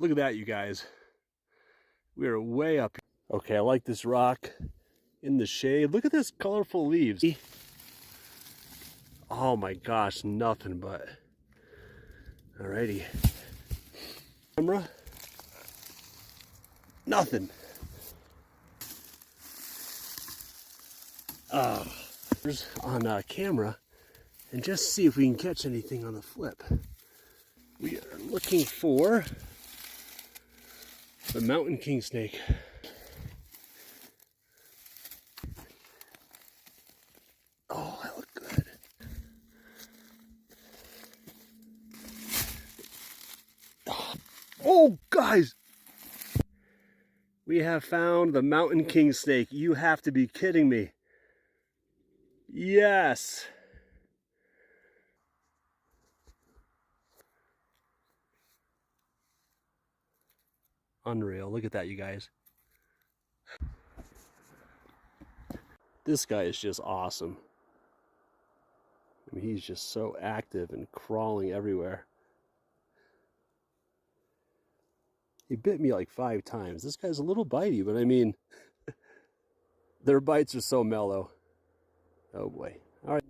Look at that, you guys. We are way up here. Okay, I like this rock in the shade. Look at this colorful leaves. Oh my gosh, nothing but. Alrighty. Camera. Nothing. On camera and just see if we can catch anything on the flip. We are looking for the mountain king snake. Oh, that looked good. Oh, guys! We have found the mountain king snake. You have to be kidding me. Yes! Unreal. Look at that, you guys. This guy is just awesome. I mean, he's just so active and crawling everywhere. He bit me like 5 times. This guy's a little bitey, but I mean, their bites are so mellow. Oh boy. All right.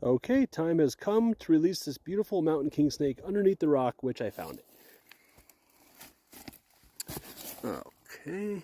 Okay, time has come to release this beautiful mountain king snake underneath the rock, which I found it. Okay.